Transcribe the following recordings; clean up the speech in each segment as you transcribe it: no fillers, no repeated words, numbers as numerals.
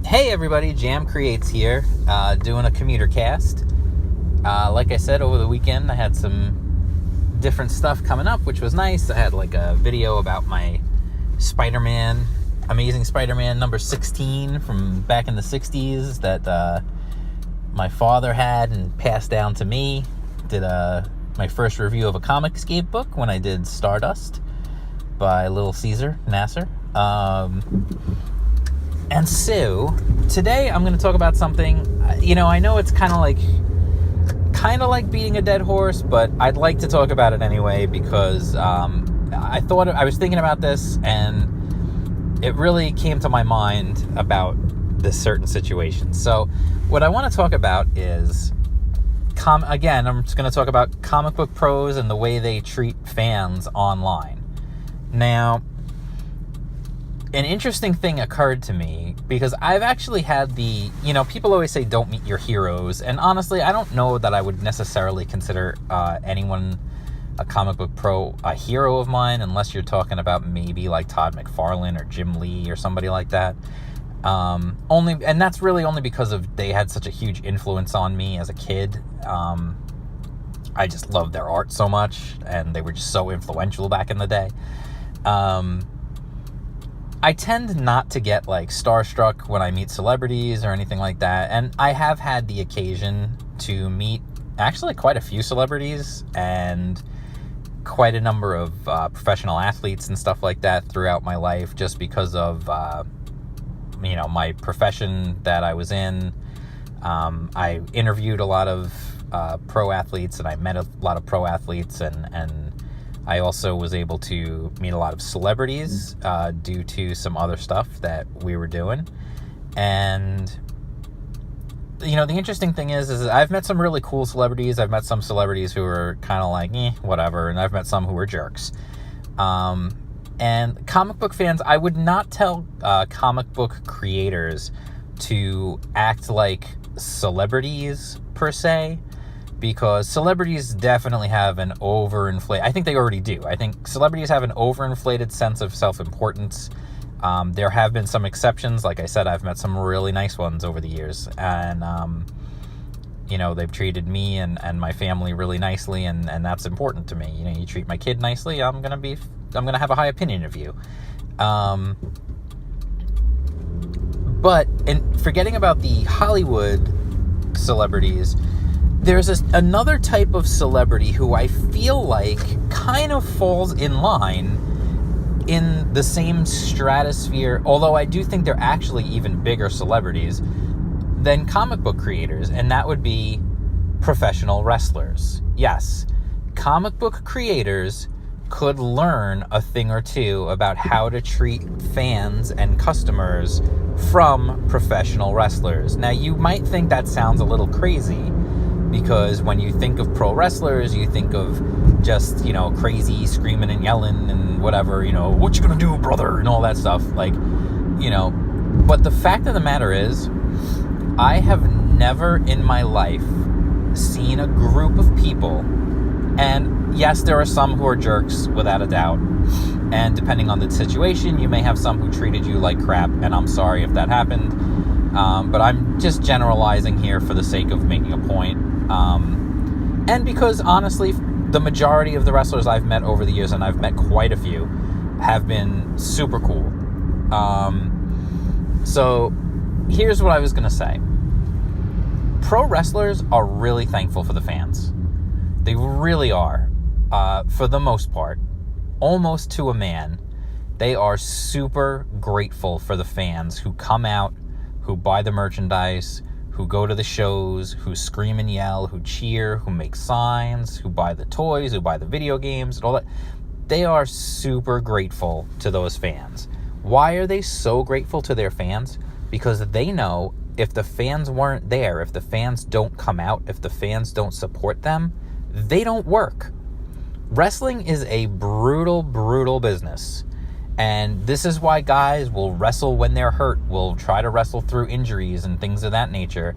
Hey everybody, Jam Creates here, doing a commuter cast. Like I said, over the weekend I had some different stuff coming up, which was nice. I had like a video about my Spider-Man, Amazing Spider-Man number 16 from back in the 60s that my father had and passed down to me. Did my first review of a comic escape book when I did Stardust by Little Caesar Nasser. And so, today I'm going to talk about something, I know it's kind of like beating a dead horse, but I'd like to talk about it anyway because I was thinking about this and it really came to my mind about this certain situation. So, what I want to talk about is, again, I'm just going to talk about comic book pros and the way they treat fans online. Now, an interesting thing occurred to me because I've actually had people always say don't meet your heroes, and honestly I don't know that I would necessarily consider anyone a comic book pro a hero of mine, unless you're talking about maybe like Todd McFarlane or Jim Lee or somebody like that. And that's really only because they had such a huge influence on me as a kid. I just loved their art so much, and they were just so influential back in the day. I tend not to get like starstruck when I meet celebrities or anything like that. And I have had the occasion to meet actually quite a few celebrities and quite a number of professional athletes and stuff like that throughout my life, just because of, my profession that I was in. I interviewed a lot of pro athletes, and I met a lot of pro athletes, and I also was able to meet a lot of celebrities due to some other stuff that we were doing. And, the interesting thing is I've met some really cool celebrities. I've met some celebrities who are kind of like, whatever. And I've met some who are jerks. And comic book fans, I would not tell comic book creators to act like celebrities per se, because celebrities definitely have an overinflated... I think they already do. I think celebrities have an overinflated sense of self-importance. There have been some exceptions. Like I said, I've met some really nice ones over the years. And, they've treated me and my family really nicely, and that's important to me. You treat my kid nicely, I'm gonna have a high opinion of you. But forgetting about the Hollywood celebrities, there's another type of celebrity who I feel like kind of falls in line in the same stratosphere, although I do think they're actually even bigger celebrities than comic book creators, and that would be professional wrestlers. Yes, comic book creators could learn a thing or two about how to treat fans and customers from professional wrestlers. Now, you might think that sounds a little crazy, because when you think of pro wrestlers, you think of just, crazy screaming and yelling and whatever, what you gonna do, brother, and all that stuff. But the fact of the matter is, I have never in my life seen a group of people, and yes, there are some who are jerks, without a doubt. And depending on the situation, you may have some who treated you like crap, and I'm sorry if that happened. But I'm just generalizing here for the sake of making a point. And because, honestly, the majority of the wrestlers I've met over the years, and I've met quite a few, have been super cool. So, here's what I was going to say. Pro wrestlers are really thankful for the fans. They really are. For the most part, almost to a man, they are super grateful for the fans who come out, who buy the merchandise, who go to the shows, who scream and yell, who cheer, who make signs, who buy the toys, who buy the video games, and all that. They are super grateful to those fans. Why are they so grateful to their fans? Because they know if the fans weren't there, if the fans don't come out, if the fans don't support them, they don't work. Wrestling is a brutal, brutal business. And this is why guys will wrestle when they're hurt, will try to wrestle through injuries and things of that nature.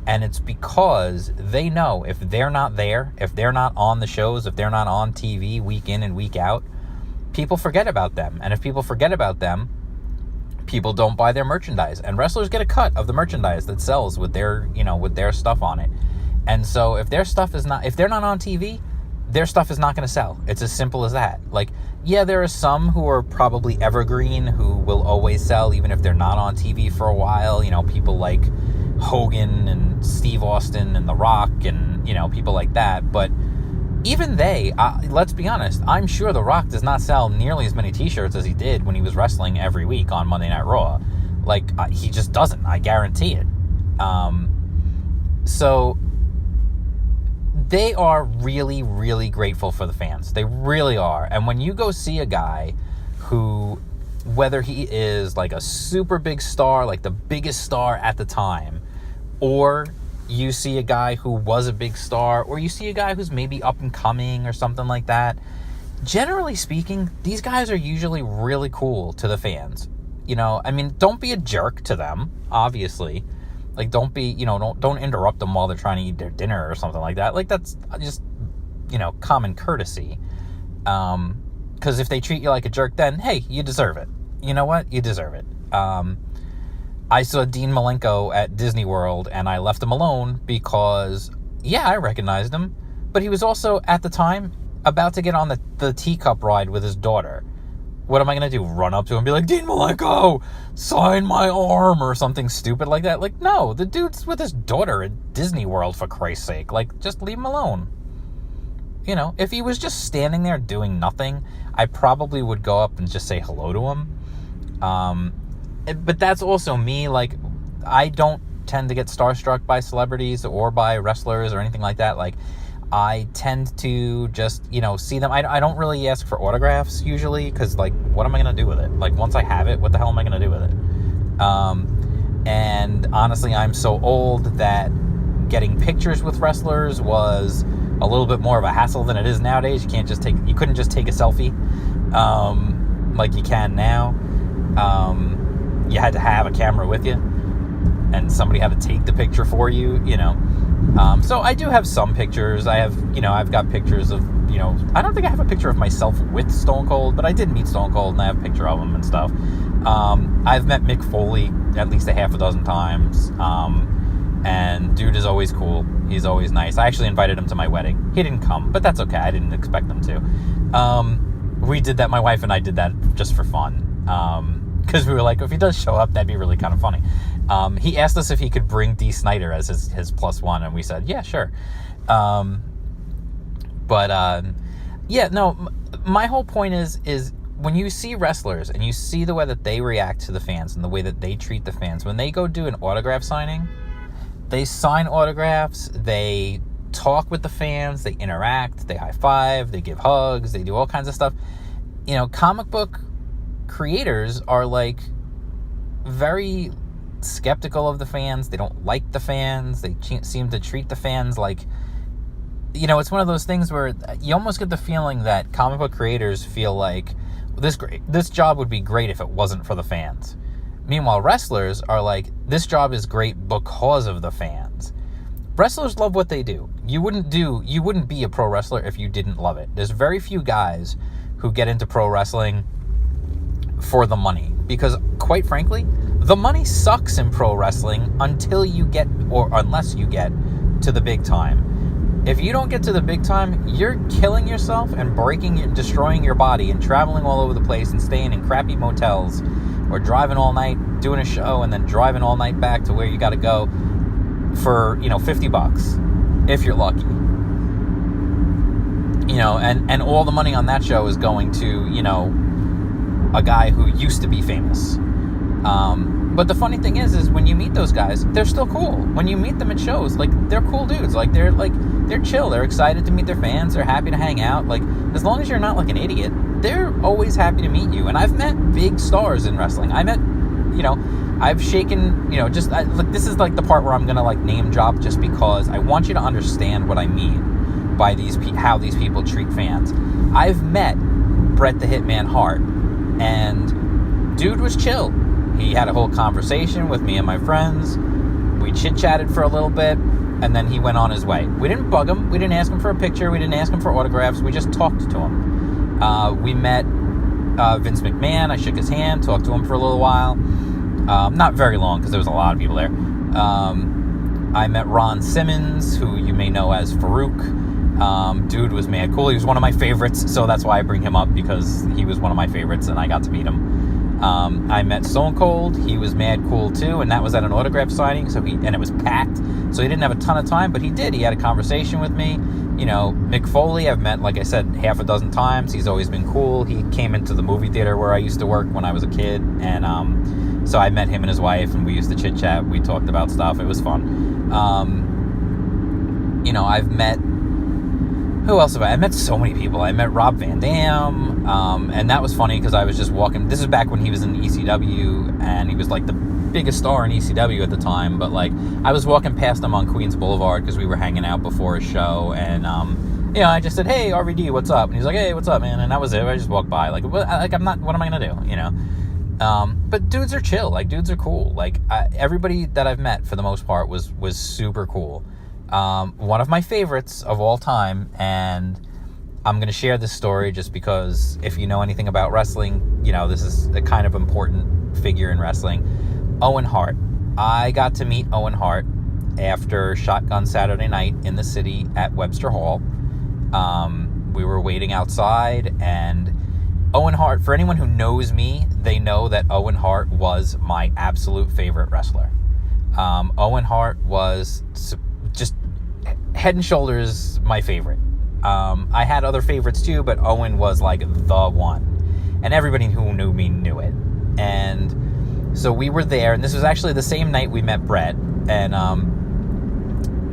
And it's because they know if they're not there, if they're not on the shows, if they're not on TV week in and week out, people forget about them. And if people forget about them, people don't buy their merchandise, and wrestlers get a cut of the merchandise that sells with their, with their stuff on it. And so if they're not on TV, their stuff is not going to sell. It's as simple as that. Like, yeah, there are some who are probably evergreen, who will always sell even if they're not on TV for a while. People like Hogan and Steve Austin and The Rock and, people like that. But even they, let's be honest, I'm sure The Rock does not sell nearly as many t-shirts as he did when he was wrestling every week on Monday Night Raw. Like, he just doesn't. I guarantee it. So they are really, really grateful for the fans. They really are. And when you go see a guy who, whether he is like a super big star, like the biggest star at the time, or you see a guy who was a big star, or you see a guy who's maybe up and coming or something like that, generally speaking, these guys are usually really cool to the fans. Don't be a jerk to them, obviously. Like, don't be, don't interrupt them while they're trying to eat their dinner or something like that. Like, that's just, common courtesy. Because if they treat you like a jerk, then, hey, you deserve it. You know what? You deserve it. I saw Dean Malenko at Disney World, and I left him alone because, yeah, I recognized him. But he was also, at the time, about to get on the teacup ride with his daughter. What am I going to do? Run up to him and be like, Dean Malenko, sign my arm or something stupid like that? Like, no, the dude's with his daughter at Disney World, for Christ's sake. Like, just leave him alone. If he was just standing there doing nothing, I probably would go up and just say hello to him. But that's also me. Like, I don't tend to get starstruck by celebrities or by wrestlers or anything like that. Like, I tend to just, see them. I don't really ask for autographs usually because, like, what am I going to do with it? Like, once I have it, what the hell am I going to do with it? And honestly, I'm so old that getting pictures with wrestlers was a little bit more of a hassle than it is nowadays. You couldn't just take a selfie like you can now. You had to have a camera with you, and somebody had to take the picture for you, So I do have some pictures. I have, I've got pictures of, I don't think I have a picture of myself with Stone Cold, but I did meet Stone Cold, and I have a picture of him and stuff. I've met Mick Foley at least a half a dozen times, and dude is always cool. He's always nice. I actually invited him to my wedding. He didn't come, but that's okay. I didn't expect him to. We did that, my wife and I did that just for fun, because we were like, if he does show up, that'd be really kind of funny. He asked us if he could bring Dee Snider as his plus one, and we said, yeah, sure. Yeah, no, my whole point is when you see wrestlers and you see the way that they react to the fans and the way that they treat the fans, when they go do an autograph signing, they sign autographs, they talk with the fans, they interact, they high five, they give hugs, they do all kinds of stuff. Comic book creators are like very skeptical of the fans. They don't like the fans. They seem to treat the fans like, it's one of those things where you almost get the feeling that comic book creators feel like this job would be great if it wasn't for the fans. Meanwhile, wrestlers are like, this job is great because of the fans. Wrestlers love what they do. You wouldn't be a pro wrestler if you didn't love it. There's very few guys who get into pro wrestling for the money, because quite frankly, the money sucks in pro wrestling unless you get to the big time. If you don't get to the big time, you're killing yourself and destroying your body and traveling all over the place and staying in crappy motels or driving all night, doing a show, and then driving all night back to where you got to go for, $50 if you're lucky. And all the money on that show is going to, a guy who used to be famous. But the funny thing is when you meet those guys, they're still cool. When you meet them at shows, like, they're cool dudes. Like, they're chill. They're excited to meet their fans. They're happy to hang out. Like, as long as you're not like an idiot, they're always happy to meet you. And I've met big stars in wrestling. I've shaken, this is like the part where I'm going to like name drop, just because I want you to understand what I mean by how these people treat fans. I've met Bret the Hitman Hart, and dude was chill. He had a whole conversation with me and my friends. We chit-chatted for a little bit, and then he went on his way. We didn't bug him. We didn't ask him for a picture. We didn't ask him for autographs. We just talked to him. We met Vince McMahon. I shook his hand, talked to him for a little while. Not very long, because there was a lot of people there. I met Ron Simmons, who you may know as Farouk. Dude was mad cool. He was one of my favorites, so that's why I bring him up, because he was one of my favorites, and I got to meet him. I met Stone Cold. He was mad cool, too, and that was at an autograph signing, and it was packed, so he didn't have a ton of time, but he did. He had a conversation with me. You know, Mick Foley, I've met, like I said, half a dozen times. He's always been cool. He came into the movie theater where I used to work when I was a kid, and so I met him and his wife, and we used to chit-chat. We talked about stuff. It was fun. You know, I've met... Who else have I met so many people. I met Rob Van Dam, and that was funny because I was just walking... This is back when he was in ECW, and he was, like, the biggest star in ECW at the time, but, like, I was walking past him on Queens Boulevard because we were hanging out before his show, and, you know, I just said, "Hey, RVD, what's up?" And he's like, "Hey, what's up, man?" And that was it. I just walked by. Like, what am I going to do, you know? But dudes are chill. Like, dudes are cool. Like, everybody that I've met, for the most part, was super cool. One of my favorites of all time, and I'm going to share this story just because if you know anything about wrestling, you know, this is a kind of important figure in wrestling. Owen Hart. I got to meet Owen Hart after Shotgun Saturday Night in the city at Webster Hall. We were waiting outside, and Owen Hart, for anyone who knows me, they know that Owen Hart was my absolute favorite wrestler. Owen Hart was just head and shoulders my favorite. I had other favorites too, but Owen was like the one. And everybody who knew me knew it. And so we were there, and this was actually the same night we met Brett. And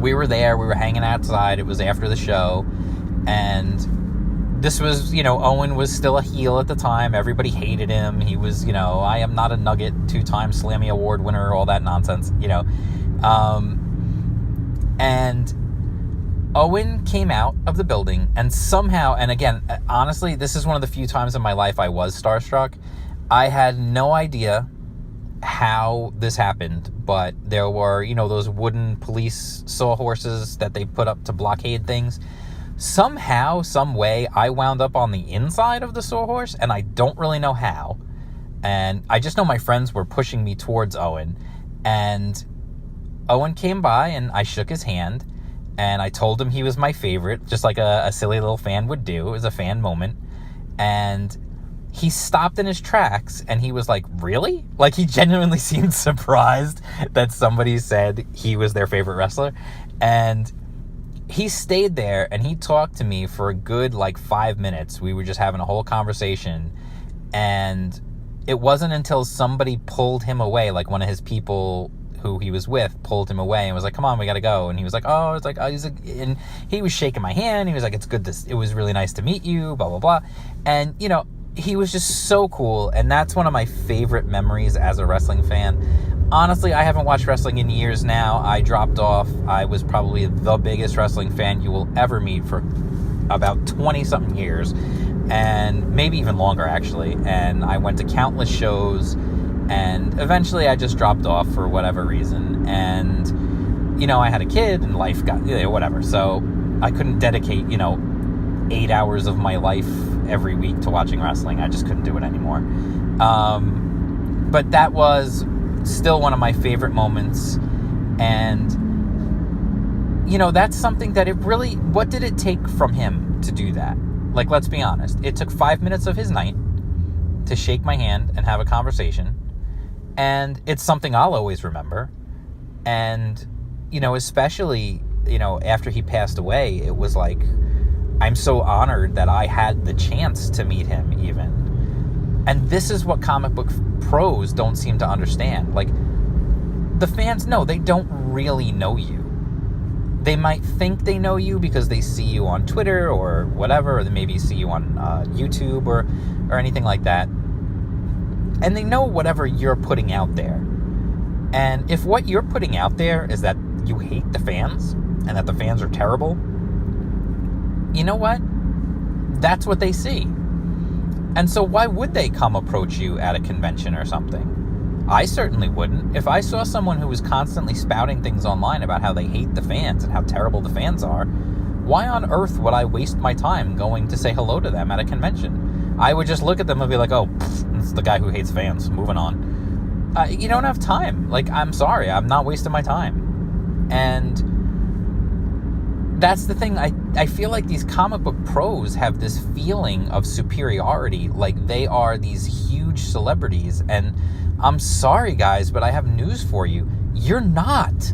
we were there, we were hanging outside, it was after the show. And this was, you know, Owen was still a heel at the time. Everybody hated him. He was, you know, I am not a Nugget, 2-time Slammy Award winner, all that nonsense, you know. And Owen came out of the building, and somehow, and again, honestly, this is one of the few times in my life I was starstruck. I had no idea how this happened, but there were, you know, those wooden police sawhorses that they put up to blockade things. Somehow, some way, I wound up on the inside of the sawhorse, and I don't really know how. And I just know my friends were pushing me towards Owen, and Owen came by, and I shook his hand, and I told him he was my favorite, just like a silly little fan would do. It was a fan moment. And he stopped in his tracks, and he was like, "Really?" Like, he genuinely seemed surprised that somebody said he was their favorite wrestler. And he stayed there, and he talked to me for a good, 5 minutes. We were just having a whole conversation. And it wasn't until somebody pulled him away, like one of his people who he was with pulled him away and was like, "Come on, we gotta go." And he was like, and he was shaking my hand. He was like, it was really nice to meet you, blah, blah, blah. And, you know, he was just so cool. And that's one of my favorite memories as a wrestling fan. Honestly, I haven't watched wrestling in years now. I dropped off. I was probably the biggest wrestling fan you will ever meet for about 20-something years, and maybe even longer, actually. And I went to countless shows, and eventually I just dropped off for whatever reason. And, you know, I had a kid, and life got, whatever. So I couldn't dedicate, 8 hours of my life every week to watching wrestling. I just couldn't do it anymore. But that was still one of my favorite moments. And, that's something that what did it take from him to do that? Like, let's be honest. It took 5 minutes of his night to shake my hand and have a conversation. And it's something I'll always remember. And, especially, after he passed away, it was like, I'm so honored that I had the chance to meet him even. And this is what comic book pros don't seem to understand. Like, the fans, no, they don't really know you. They might think they know you because they see you on Twitter or whatever, or they maybe see you on YouTube or anything like that. And they know whatever you're putting out there. And if what you're putting out there is that you hate the fans and that the fans are terrible, you know what? That's what they see. And so why would they come approach you at a convention or something? I certainly wouldn't. If I saw someone who was constantly spouting things online about how they hate the fans and how terrible the fans are, why on earth would I waste my time going to say hello to them at a convention? I would just look at them and be like, "Oh, it's the guy who hates fans. Moving on." you don't have time. Like, I'm sorry, I'm not wasting my time. And that's the thing. I feel like these comic book pros have this feeling of superiority, like they are these huge celebrities. And I'm sorry, guys, but I have news for you. You're not.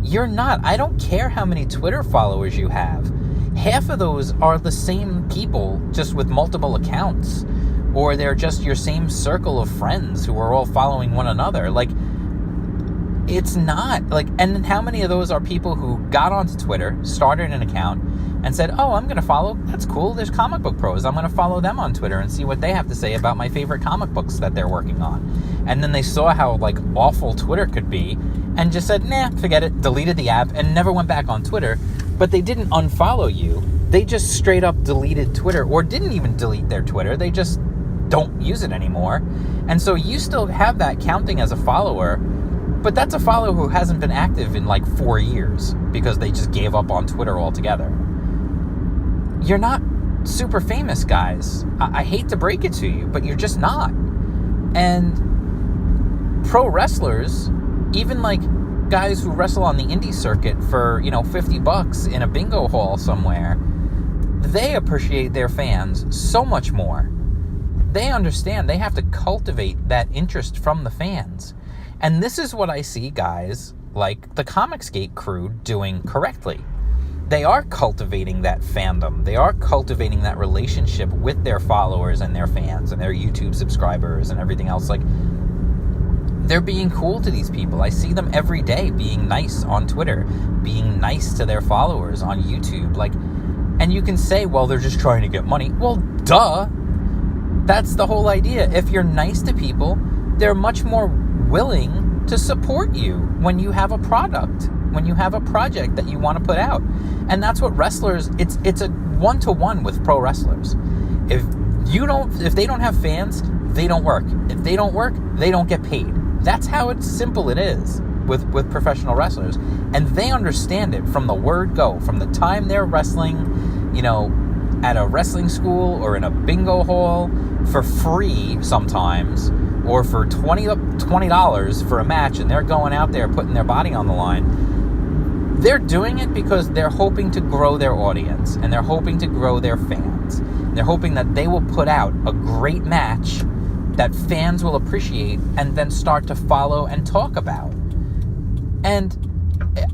You're not. I don't care how many Twitter followers you have. Half of those are the same people, just with multiple accounts. Or they're just your same circle of friends who are all following one another. Like, it's not. Like, and how many of those are people who got onto Twitter, started an account, and said, oh, I'm going to follow, that's cool, there's comic book pros, I'm going to follow them on Twitter and see what they have to say about my favorite comic books that they're working on. And then they saw how, like, awful Twitter could be, and just said, nah, forget it, deleted the app, and never went back on Twitter. But they didn't unfollow you. They just straight up deleted Twitter, or didn't even delete their Twitter. They just don't use it anymore. And so you still have that counting as a follower, but that's a follower who hasn't been active in like 4 years because they just gave up on Twitter altogether. You're not super famous, guys. I hate to break it to you, but you're just not. And pro wrestlers, even like guys who wrestle on the indie circuit for, $50 in a bingo hall somewhere, they appreciate their fans so much more. They understand they have to cultivate that interest from the fans. And this is what I see guys like the Comicsgate crew doing correctly. They are cultivating that fandom. They are cultivating that relationship with their followers and their fans and their YouTube subscribers and everything else. Like, they're being cool to these people. I see them every day being nice on Twitter, being nice to their followers on YouTube. Like, and you can say, well, they're just trying to get money. Well, duh. That's the whole idea. If you're nice to people, they're much more willing to support you when you have a product, when you have a project that you want to put out. And that's what wrestlers, it's a one-to-one with pro wrestlers. If they don't have fans, they don't work. If they don't work, they don't get paid. That's how simple it is with professional wrestlers. And they understand it from the word go, from the time they're wrestling, at a wrestling school or in a bingo hall for free sometimes, or for $20 for a match, and they're going out there putting their body on the line. They're doing it because they're hoping to grow their audience, and they're hoping to grow their fans. They're hoping that they will put out a great match that fans will appreciate and then start to follow and talk about. And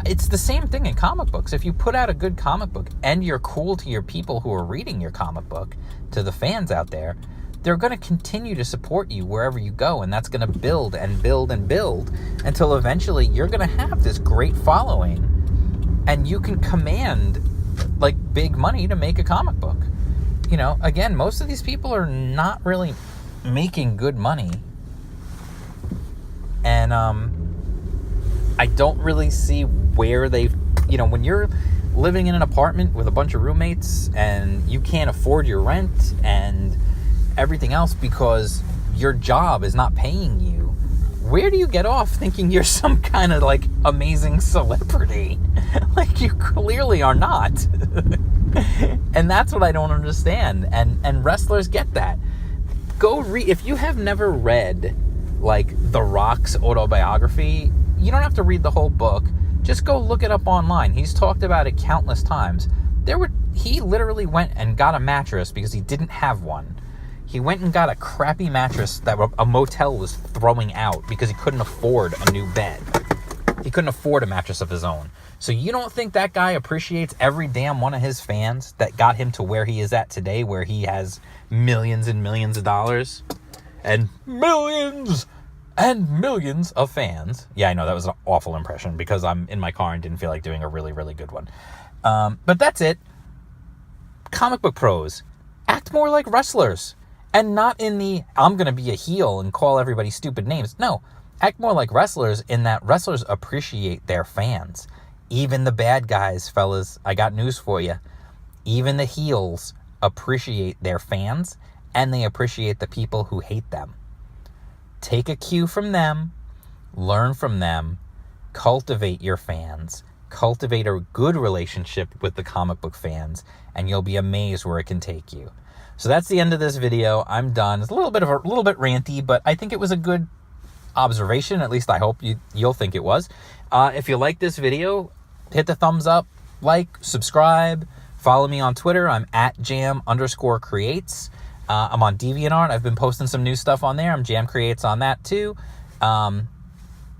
it's the same thing in comic books. If you put out a good comic book and you're cool to your people who are reading your comic book, to the fans out there, they're going to continue to support you wherever you go, and that's going to build and build and build until eventually you're going to have this great following, and you can command like big money to make a comic book. Again, most of these people are not really making good money, and I don't really see where when you're living in an apartment with a bunch of roommates and you can't afford your rent and everything else because your job is not paying you, where do you get off thinking you're some kind of like amazing celebrity? Like, you clearly are not. And that's what I don't understand. And wrestlers get that. Go read, if you have never read like The Rock's autobiography, you don't have to read the whole book. Just go look it up online. He's talked about it countless times. He literally went and got a mattress because he didn't have one. He went and got a crappy mattress that a motel was throwing out because he couldn't afford a new bed. He couldn't afford a mattress of his own. So you don't think that guy appreciates every damn one of his fans that got him to where he is at today, where he has millions and millions of dollars and millions and millions of fans? Yeah, I know that was an awful impression because I'm in my car and didn't feel like doing a really, really good one. But that's it. Comic book pros, act more like wrestlers. And not in the, I'm going to be a heel and call everybody stupid names. No, act more like wrestlers in that wrestlers appreciate their fans. Even the bad guys, fellas, I got news for you. Even the heels appreciate their fans, and they appreciate the people who hate them. Take a cue from them, learn from them, cultivate your fans, cultivate a good relationship with the comic book fans, and you'll be amazed where it can take you. So that's the end of this video. I'm done. It's a little bit ranty, but I think it was a good observation. At least I hope you'll think it was. If you like this video, hit the thumbs up, like, subscribe, follow me on Twitter. I'm at jam_creates. I'm on DeviantArt. I've been posting some new stuff on there. I'm Jam Creates on that too.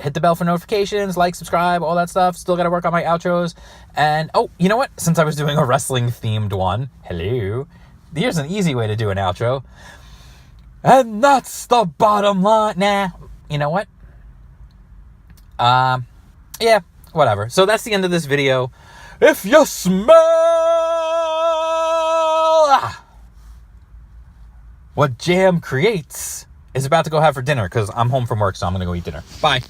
Hit the bell for notifications, like, subscribe, all that stuff. Still got to work on my outros. And, oh, you know what? Since I was doing a wrestling-themed one, hello, here's an easy way to do an outro. And that's the bottom line. Nah, you know what? Yeah, whatever. So that's the end of this video. If you smell what Jam Creates is about to go have for dinner, because I'm home from work, so I'm going to go eat dinner. Bye.